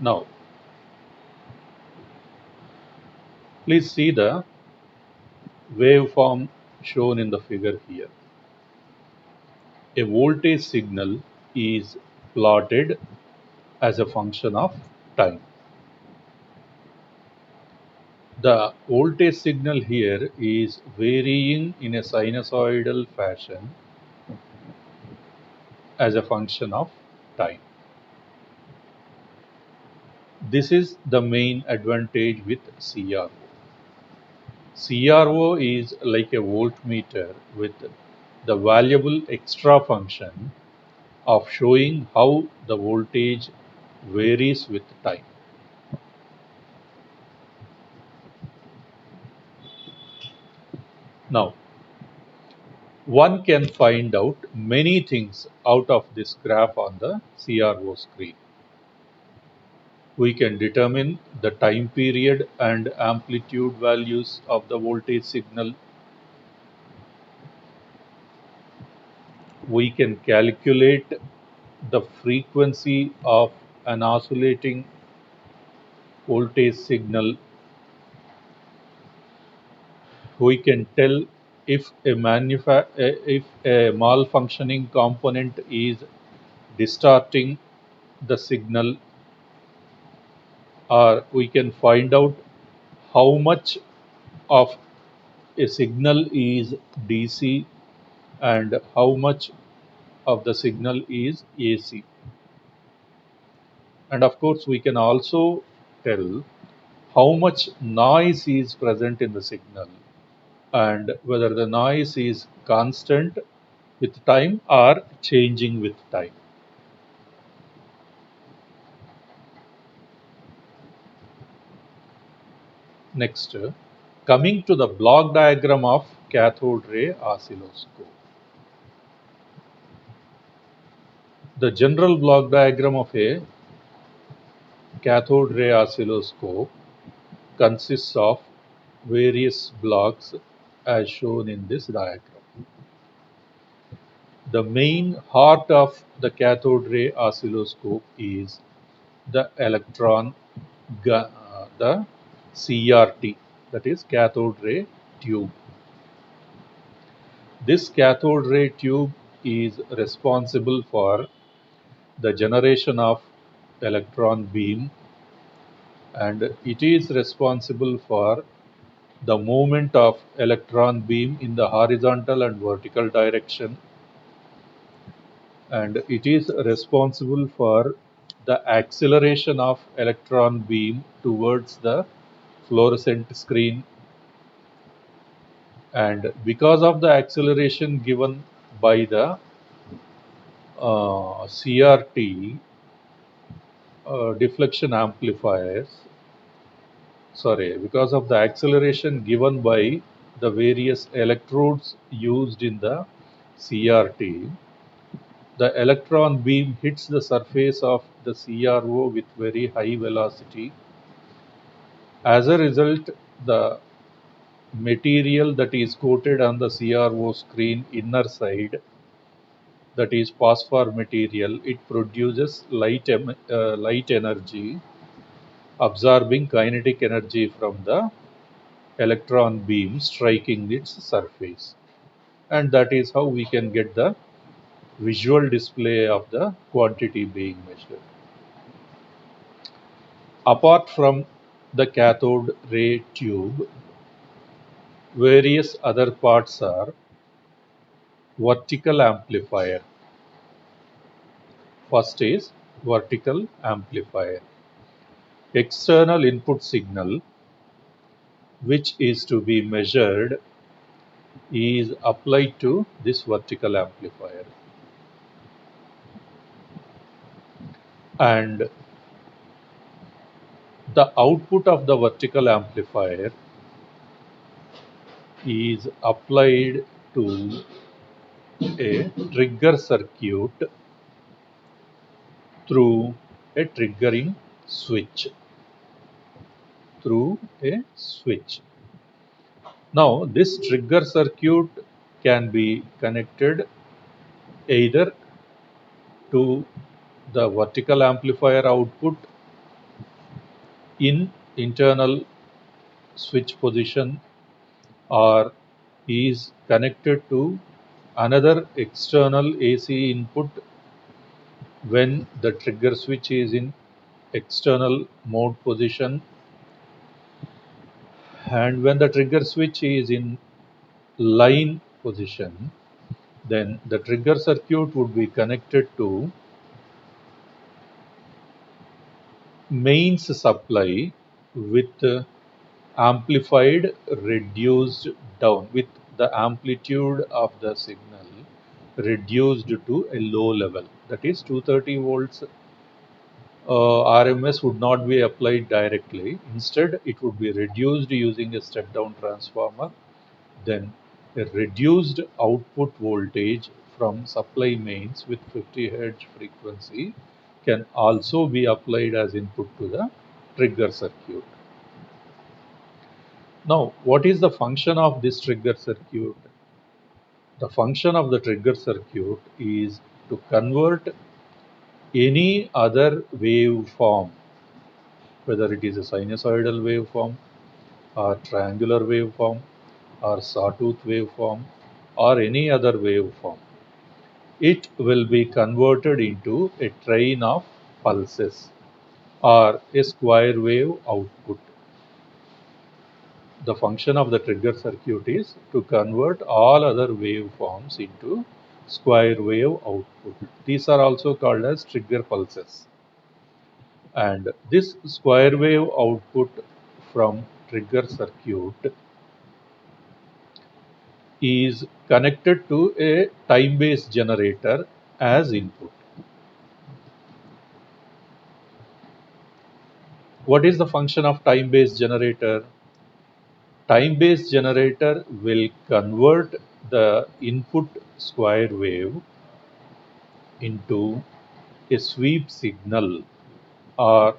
Now, please see the waveform shown in the figure here. A voltage signal is plotted as a function of time. The voltage signal here is varying in a sinusoidal fashion as a function of time. This is the main advantage with CRO. CRO is like a voltmeter with the valuable extra function of showing how the voltage varies with time. Now, one can find out many things out of this graph on the CRO screen. We can determine the time period and amplitude values of the voltage signal. We can calculate the frequency of an oscillating voltage signal. We can tell if if a malfunctioning component is distorting the signal, or we can find out how much of a signal is DC and how much of the signal is AC. And of course, we can also tell how much noise is present in the signal and whether the noise is constant with time or changing with time. Next, coming to the block diagram of cathode ray oscilloscope. The general block diagram of a cathode ray oscilloscope consists of various blocks as shown in this diagram. The main heart of the cathode ray oscilloscope is the the CRT, that is cathode ray tube. This cathode ray tube is responsible for the generation of electron beam, and it is responsible for the movement of electron beam in the horizontal and vertical direction, and it is responsible for the acceleration of electron beam towards the fluorescent screen. And because of the acceleration given by the CRT deflection amplifiers, because of the acceleration given by the various electrodes used in the CRT, the electron beam hits the surface of the CRO with very high velocity. As a result, the material that is coated on the CRO screen inner side, that is phosphor material, it produces light energy, absorbing kinetic energy from the electron beam striking its surface. And that is how we can get the visual display of the quantity being measured. Apart from the cathode ray tube, various other parts are vertical amplifier. First is vertical amplifier. External input signal which is to be measured is applied to this vertical amplifier, and the output of the vertical amplifier is applied to a trigger circuit through a triggering switch. Now, this trigger circuit can be connected either to the vertical amplifier output in internal switch position or is connected to another external AC input when the trigger switch is in external mode position, and when the trigger switch is in line position, then the trigger circuit would be connected to mains supply with amplified reduced down, with the amplitude of the signal reduced to a low level, that is 230 volts. RMS would not be applied directly. Instead, it would be reduced using a step down transformer. Then a reduced output voltage from supply mains with 50 Hz frequency can also be applied as input to the trigger circuit. Now, what is the function of this trigger circuit? The function of the trigger circuit is to convert any other waveform, whether it is a sinusoidal waveform or triangular waveform or sawtooth waveform or any other waveform. It will be converted into a train of pulses or a square wave output. The function of the trigger circuit is to convert all other waveforms into square wave output. These are also called as trigger pulses. And this square wave output from trigger circuit is connected to a time-based generator as input. What is the function of time-based generator? Time-based generator will convert the input square wave into a sweep signal or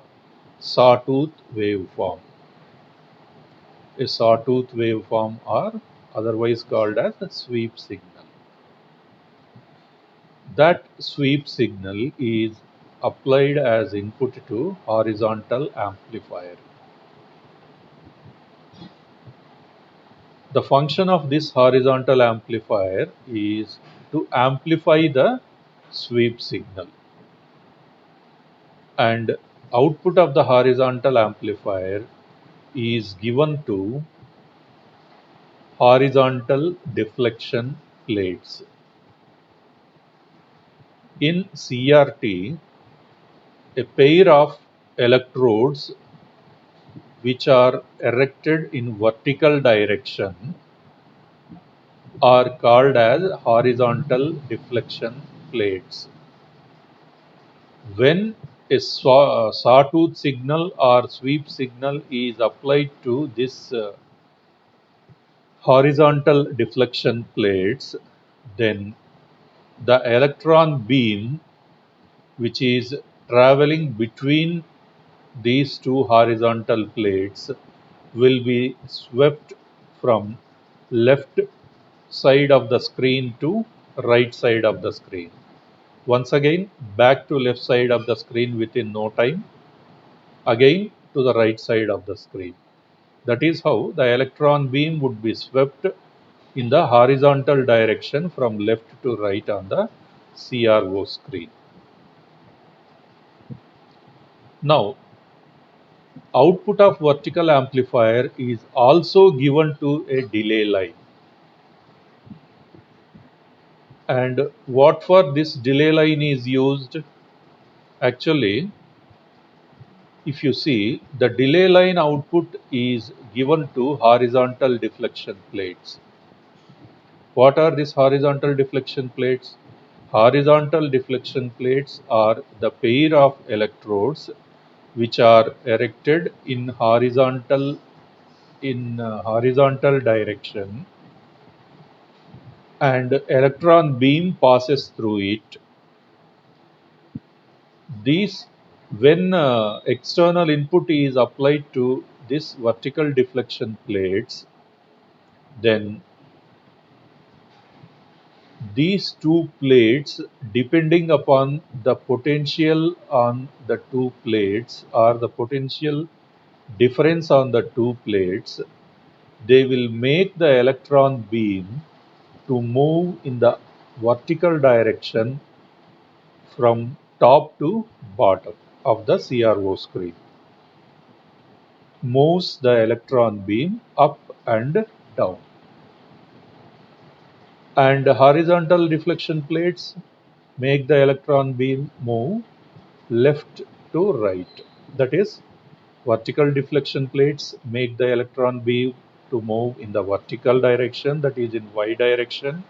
sawtooth waveform. A sawtooth waveform, or otherwise called as a sweep signal. That sweep signal is applied as input to horizontal amplifier. The function of this horizontal amplifier is to amplify the sweep signal, and output of the horizontal amplifier is given to horizontal deflection plates. In CRT, a pair of electrodes which are erected in vertical direction are called as horizontal deflection plates. When a sawtooth signal or sweep signal is applied to this horizontal deflection plates, then the electron beam which is traveling between these two horizontal plates will be swept from left side of the screen to right side of the screen. Once again, back to left side of the screen within no time, again to the right side of the screen. That is how the electron beam would be swept in the horizontal direction from left to right on the CRO screen. Now, output of vertical amplifier is also given to a delay line. And what for this delay line is used? Actually, if you see, the delay line output is given to horizontal deflection plates. What are these horizontal deflection plates? Horizontal deflection plates are the pair of electrodes which are erected in horizontal direction, and electron beam passes through it. These, when external input is applied to this vertical deflection plates, then these two plates, depending upon the potential on the two plates or the potential difference on the two plates, they will make the electron beam to move in the vertical direction from top to bottom of the CRO screen. Moves the electron beam up and down. And horizontal deflection plates make the electron beam move left to right. That is, vertical deflection plates make the electron beam to move in the vertical direction, that is in y direction,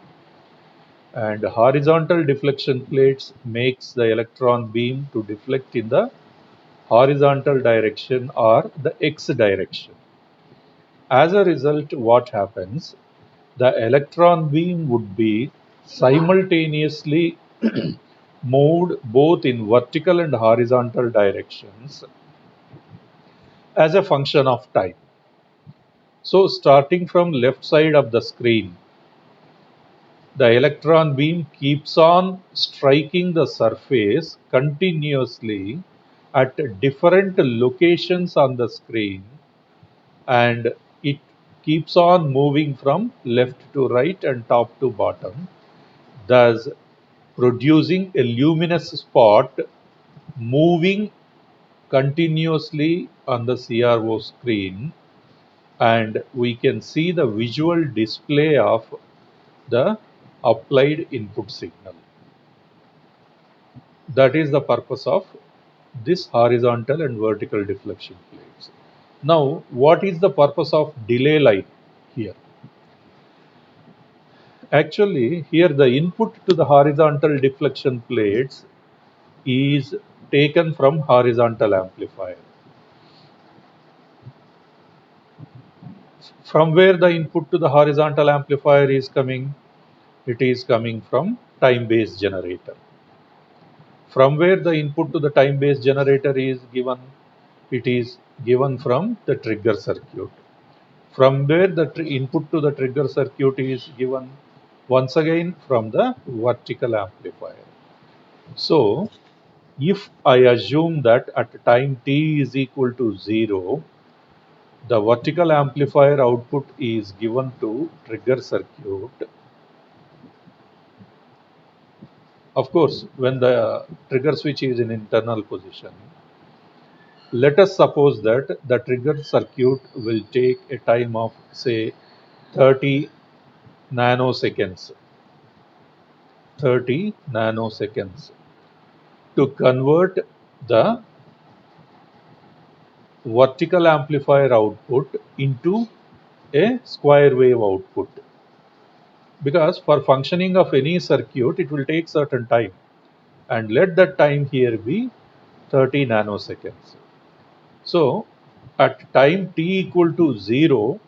and horizontal deflection plates makes the electron beam to deflect in the horizontal direction or the x direction. As a result, what happens? The electron beam would be simultaneously moved both in vertical and horizontal directions as a function of time. So starting from left side of the screen, the electron beam keeps on striking the surface continuously at different locations on the screen, and it keeps on moving from left to right and top to bottom, thus producing a luminous spot moving continuously on the CRO screen, and we can see the visual display of the applied input signal. That is the purpose of this horizontal and vertical deflection plates. Now, what is the purpose of delay line here? Actually, here the input to the horizontal deflection plates is taken from horizontal amplifier. From where the input to the horizontal amplifier is coming? It is coming from time-based generator. From where the input to the time-based generator is given? It is given from the trigger circuit. From where the input to the trigger circuit is given? Once again from the vertical amplifier. So, if I assume that at time t is equal to 0, the vertical amplifier output is given to trigger circuit. Of course, when the trigger switch is in internal position, let us suppose that the trigger circuit will take a time of say 30 nanoseconds. 30 nanoseconds to convert the vertical amplifier output into a square wave output. Because for functioning of any circuit, it will take certain time, and let that time here be 30 nanoseconds. So at time t equal to 0,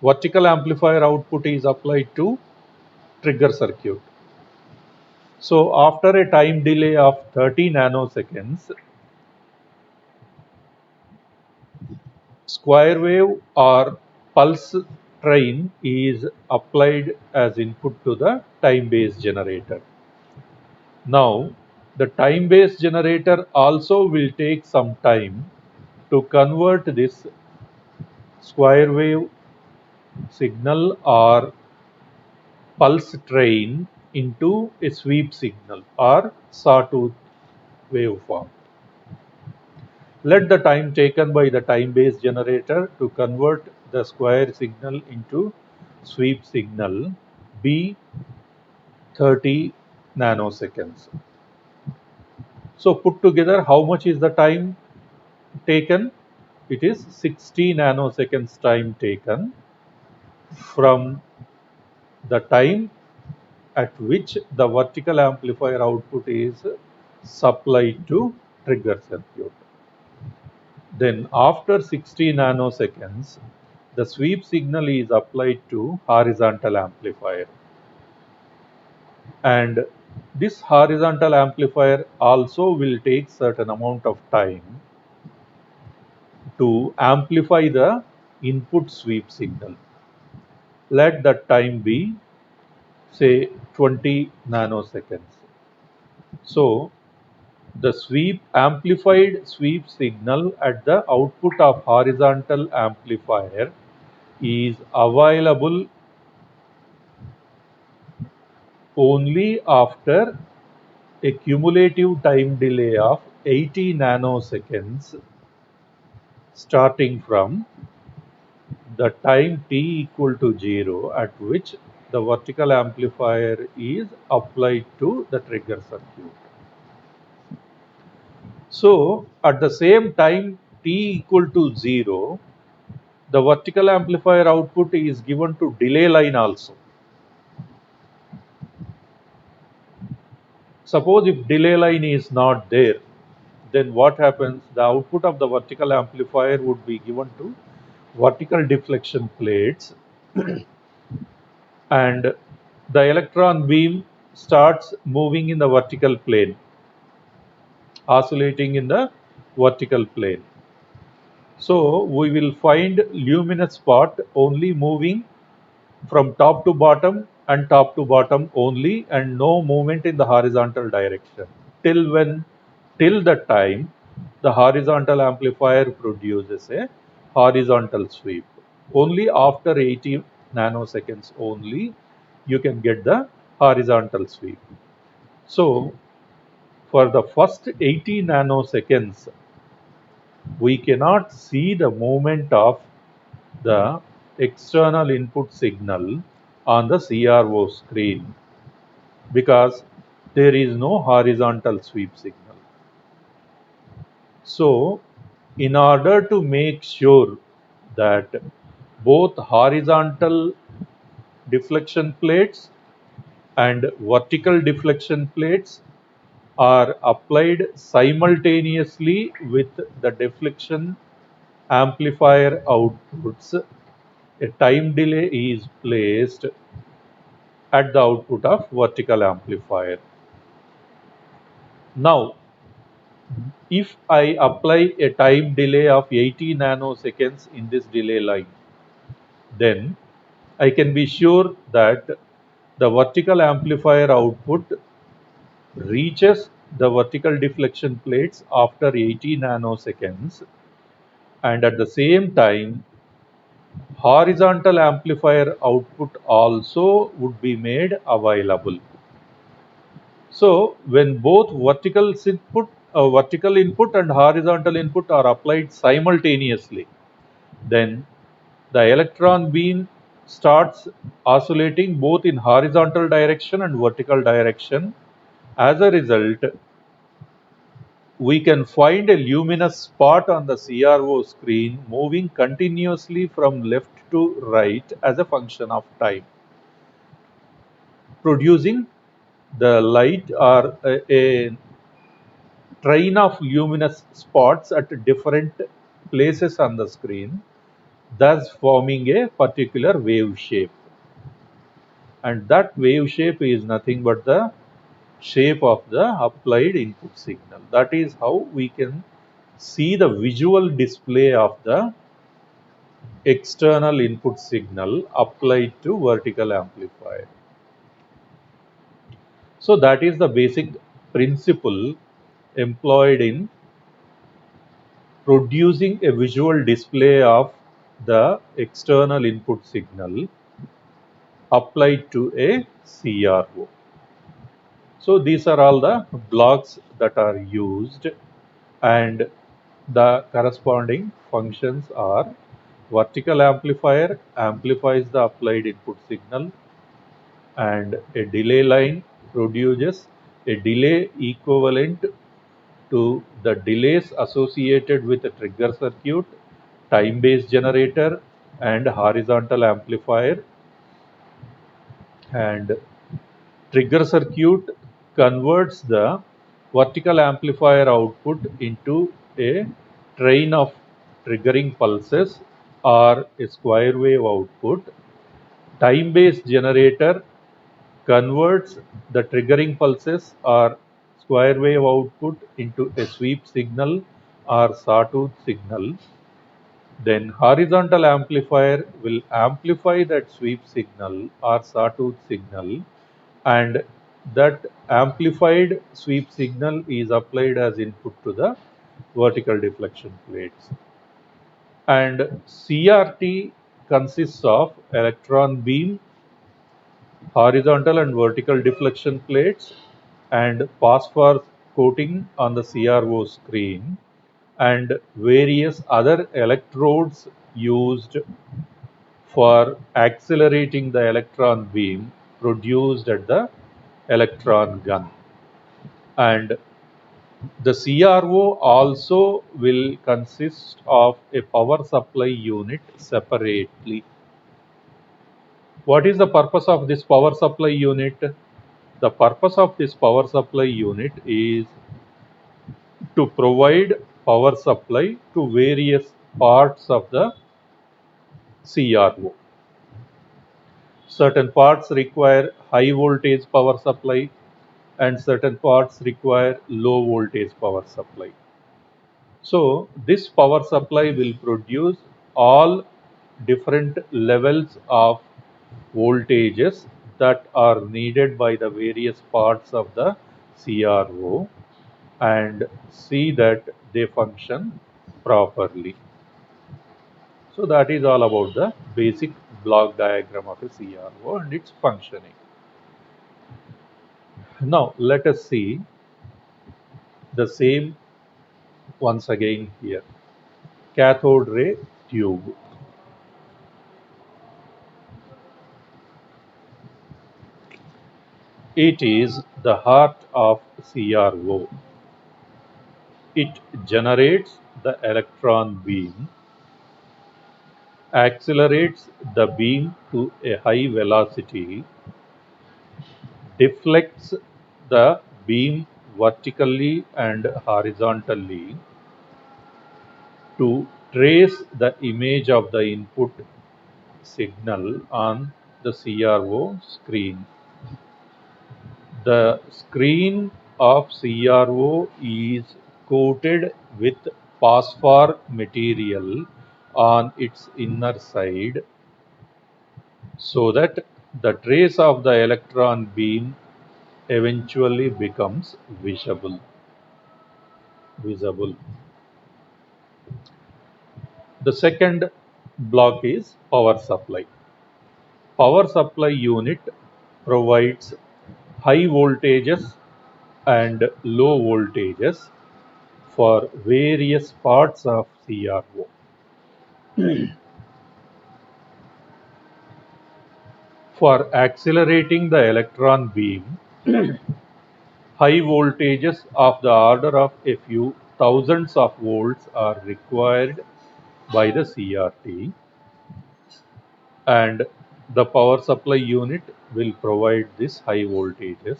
vertical amplifier output is applied to trigger circuit. So after a time delay of 30 nanoseconds, square wave or pulse train is applied as input to the time-based generator. Now, the time-based generator also will take some time to convert this square wave signal or pulse train into a sweep signal or sawtooth waveform. Let the time taken by the time-based generator to convert the square signal into sweep signal be 30 nanoseconds. So put together, how much is the time taken? It is 60 nanoseconds time taken from the time at which the vertical amplifier output is supplied to trigger circuit. Then after 60 nanoseconds, the sweep signal is applied to horizontal amplifier. And this horizontal amplifier also will take certain amount of time to amplify the input sweep signal. Let that time be say 20 nanoseconds. So The amplified sweep signal at the output of horizontal amplifier is available only after a cumulative time delay of 80 nanoseconds starting from the time t equal to 0 at which the vertical amplifier is applied to the trigger circuit. So at the same time t equal to 0, the vertical amplifier output is given to delay line also. Suppose if delay line is not there, then what happens? The output of the vertical amplifier would be given to vertical deflection plates and the electron beam starts moving in the vertical plane, oscillating in the vertical plane. So we will find luminous spot only moving from top to bottom and top to bottom only and no movement in the horizontal direction till the time the horizontal amplifier produces a horizontal sweep. Only after 80 nanoseconds only you can get the horizontal sweep. So for the first 80 nanoseconds we cannot see the movement of the external input signal on the CRO screen because there is no horizontal sweep signal. So, in order to make sure that both horizontal deflection plates and vertical deflection plates are applied simultaneously with the deflection amplifier outputs, a time delay is placed at the output of vertical amplifier. Now, if I apply a time delay of 80 nanoseconds in this delay line, then I can be sure that the vertical amplifier output reaches the vertical deflection plates after 80 nanoseconds, and at the same time horizontal amplifier output also would be made available. So when both vertical input and horizontal input are applied simultaneously, then the electron beam starts oscillating both in horizontal direction and vertical direction. As a result, we can find a luminous spot on the CRO screen moving continuously from left to right as a function of time, producing the light or a train of luminous spots at different places on the screen, thus forming a particular wave shape. And that wave shape is nothing but the shape of the applied input signal. That is how we can see the visual display of the external input signal applied to vertical amplifier. So that is the basic principle employed in producing a visual display of the external input signal applied to a CRO. So these are all the blocks that are used and the corresponding functions are: vertical amplifier amplifies the applied input signal, and a delay line produces a delay equivalent to the delays associated with a trigger circuit, time-based generator, and horizontal amplifier. And trigger circuit converts the vertical amplifier output into a train of triggering pulses or a square wave output. Time-based generator converts the triggering pulses or square wave output into a sweep signal or sawtooth signal. Then horizontal amplifier will amplify that sweep signal or sawtooth signal and that amplified sweep signal is applied as input to the vertical deflection plates. And CRT consists of electron beam, horizontal and vertical deflection plates, and phosphor coating on the CRO screen, and various other electrodes used for accelerating the electron beam produced at the electron gun. And the CRO also will consist of a power supply unit separately. What is the purpose of this power supply unit? The purpose of this power supply unit is to provide power supply to various parts of the CRO. Certain parts require high voltage power supply and certain parts require low voltage power supply. So this power supply will produce all different levels of voltages that are needed by the various parts of the CRO and see that they function properly. So that is all about the basic block diagram of a CRO and its functioning. Now let us see the same once again here. Cathode ray tube. It is the heart of CRO. It generates the electron beam, accelerates the beam to a high velocity, deflects the beam vertically and horizontally to trace the image of the input signal on the CRO screen. The screen of CRO is coated with phosphor material on its inner side so that the trace of the electron beam eventually becomes visible. The second block is power supply. Power supply unit provides high voltages and low voltages for various parts of CRO. For accelerating the electron beam, high voltages of the order of a few thousands of volts are required by the CRT, and the power supply unit will provide this high voltages.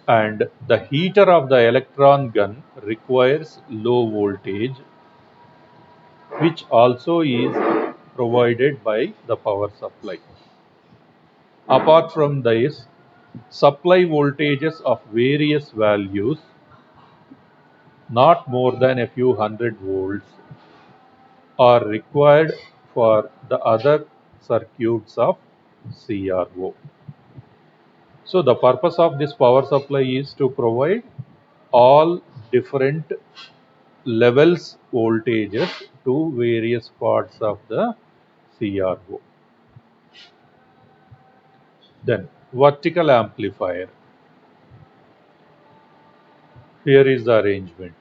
And the heater of the electron gun requires low voltage, which also is provided by the power supply. Apart from this, supply voltages of various values, not more than a few hundred volts, are required for the other circuits of CRO. So the purpose of this power supply is to provide all different levels voltages to various parts of the CRO. Then vertical amplifier. Here is the arrangement.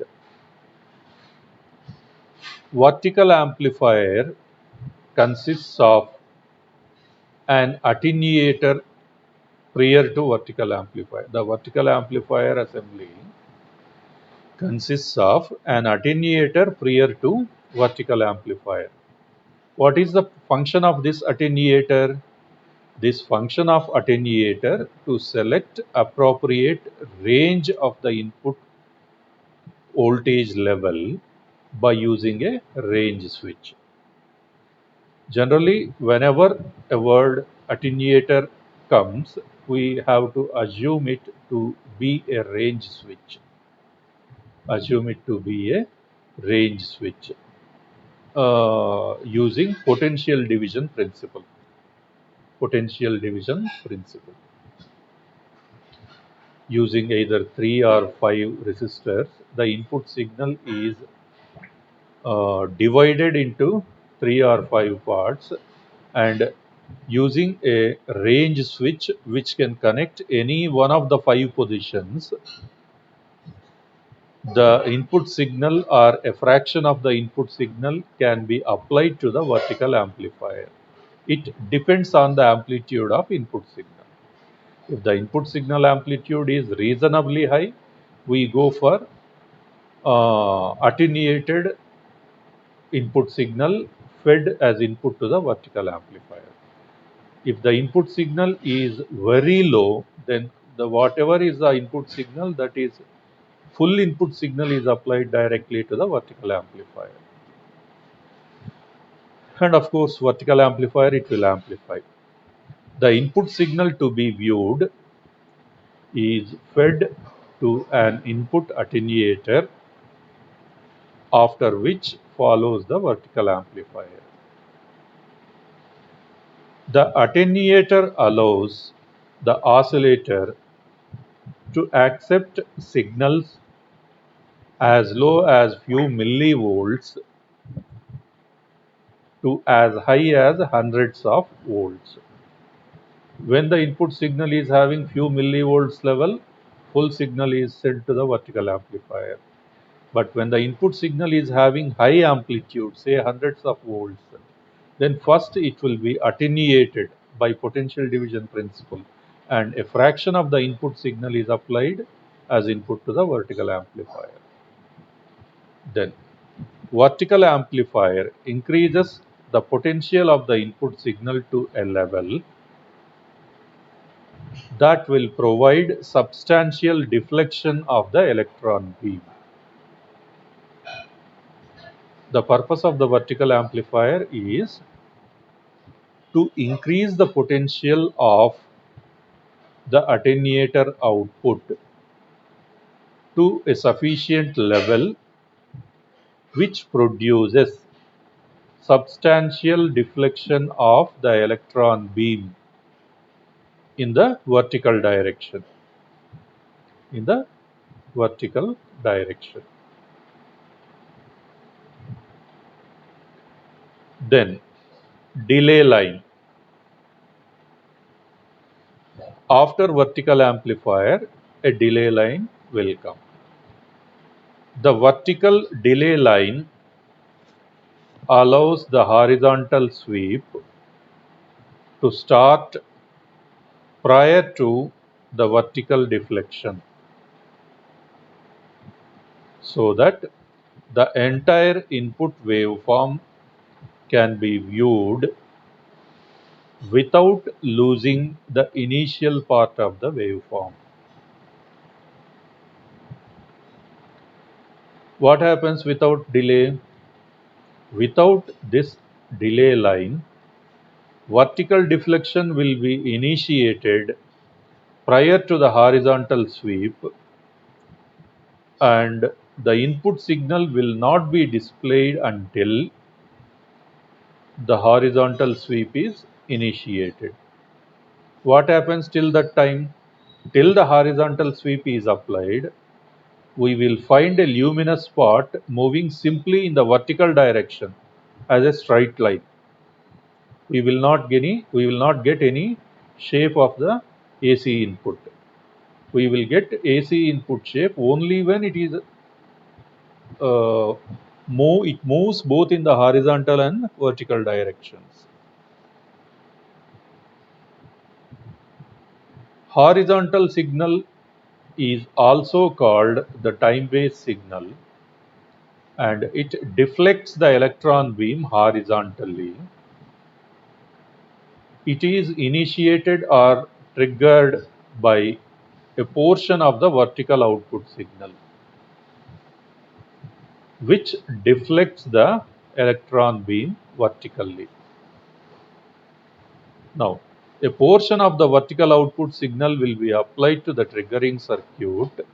Vertical amplifier consists of an attenuator prior to vertical amplifier. The vertical amplifier assembly consists of an attenuator prior to vertical amplifier. What is the function of this attenuator? This function of attenuator to select appropriate range of the input voltage level by using a range switch. Generally, whenever a word attenuator comes, we have to assume it to be a range switch. Assume it to be a range switch using potential division principle. Potential division principle. using either 3 or 5 resistors, the input signal is divided into 3 or 5 parts, and using a range switch which can connect any one of the 5 positions, the input signal or a fraction of the input signal can be applied to the vertical amplifier. It depends on the amplitude of input signal. If the input signal amplitude is reasonably high, we go for attenuated input signal fed as input to the vertical amplifier. If the input signal is very low, then the whatever is the input signal, that is full input signal, is applied directly to the vertical amplifier. And of course, vertical amplifier, it will amplify. The input signal to be viewed is fed to an input attenuator, after which follows the vertical amplifier. The attenuator allows the oscillator to accept signals as low as few millivolts to as high as hundreds of volts. When the input signal is having few millivolts level, full signal is sent to the vertical amplifier. But when the input signal is having high amplitude, say hundreds of volts, then first it will be attenuated by potential division principle, and a fraction of the input signal is applied as input to the vertical amplifier. Then vertical amplifier increases the potential of the input signal to a level that will provide substantial deflection of the electron beam. The purpose of the vertical amplifier is to increase the potential of the attenuator output to a sufficient level which produces substantial deflection of the electron beam in the vertical direction. In the vertical direction. Then delay line. After vertical amplifier, a delay line will come. The vertical delay line allows the horizontal sweep to start prior to the vertical deflection, so that the entire input waveform can be viewed without losing the initial part of the waveform. What happens without delay? Without this delay line, vertical deflection will be initiated prior to the horizontal sweep, and the input signal will not be displayed until the horizontal sweep is initiated. What happens till that time? Till the horizontal sweep is applied, we will find a luminous spot moving simply in the vertical direction as a straight line. We will not get any shape of the AC input. We will get AC input shape only when it is it moves both in the horizontal and vertical directions. Horizontal signal is also called the time-based signal, and it deflects the electron beam horizontally. It is initiated or triggered by a portion of the vertical output signal, which deflects the electron beam vertically. Now, a portion of the vertical output signal will be applied to the triggering circuit,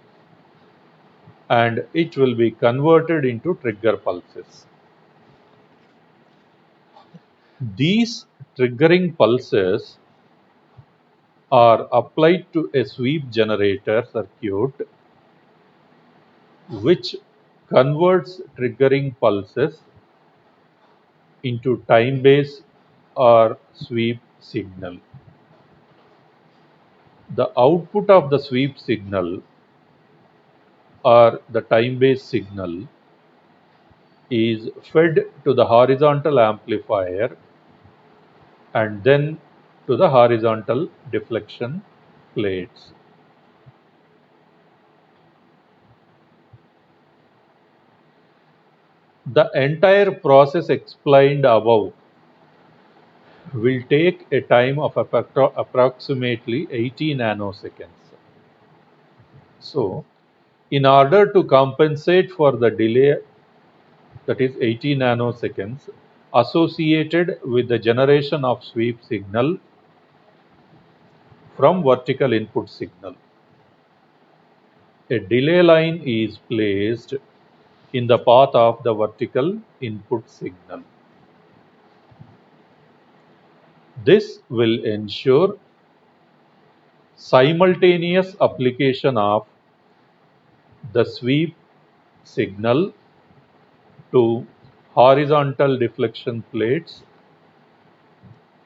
and it will be converted into trigger pulses. These triggering pulses are applied to a sweep generator circuit which converts triggering pulses into time-based or sweep signal. The output of the sweep signal or the time-based signal is fed to the horizontal amplifier and then to the horizontal deflection plates. The entire process explained above will take a time of approximately 80 nanoseconds. So, in order to compensate for the delay, that is 80 nanoseconds, associated with the generation of sweep signal from vertical input signal, a delay line is placed in the path of the vertical input signal. This will ensure simultaneous application of the sweep signal to horizontal deflection plates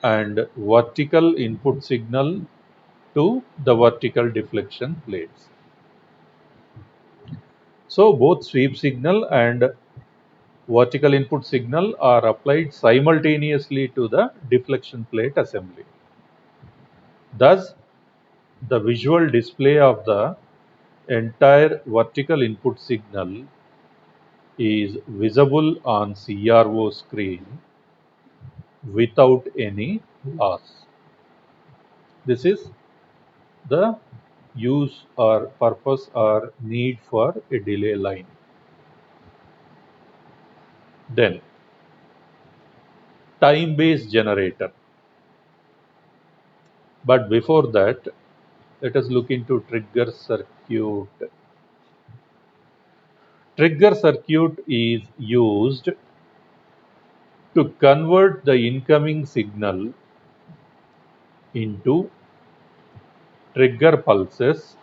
and vertical input signal to the vertical deflection plates. So both sweep signal and vertical input signal are applied simultaneously to the deflection plate assembly. Thus, the visual display of the entire vertical input signal is visible on CRO screen without any loss. This is the use or purpose or need for a delay line. Then, time-based generator. But before that, let us look into trigger circuit. Trigger circuit is used to convert the incoming signal into trigger pulses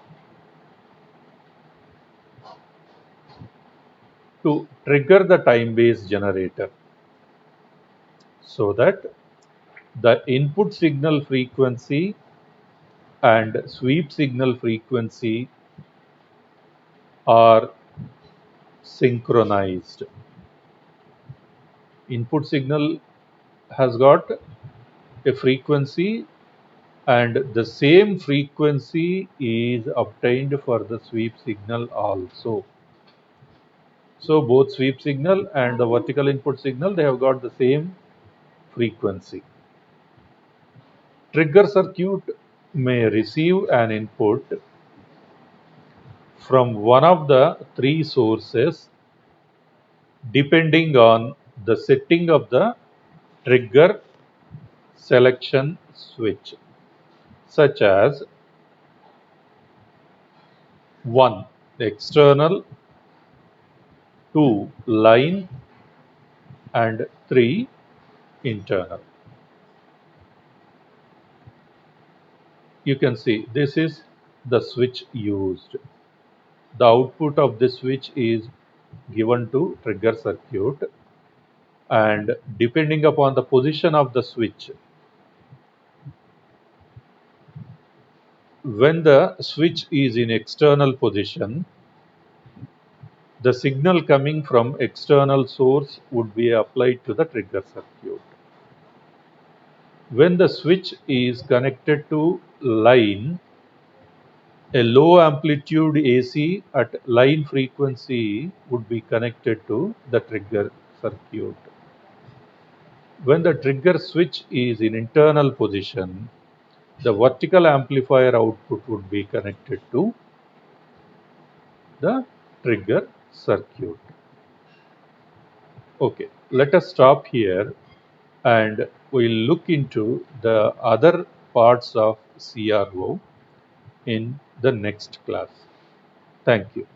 to trigger the time-based generator so that the input signal frequency and sweep signal frequency are synchronized. Input signal has got a frequency and the same frequency is obtained for the sweep signal also. So both sweep signal and the vertical input signal, they have got the same frequency. Trigger circuit may receive an input from one of the three sources depending on the setting of the trigger selection switch, such as 1. External, 2. Line, and 3. Internal. You can see this is the switch used. The output of this switch is given to trigger circuit, and depending upon the position of the switch, when the switch is in external position, the signal coming from external source would be applied to the trigger circuit. When the switch is connected to line, a low amplitude AC at line frequency would be connected to the trigger circuit. When the trigger switch is in internal position, the vertical amplifier output would be connected to the trigger circuit. Okay, let us stop here and we'll look into the other parts of CRO in the next class. Thank you.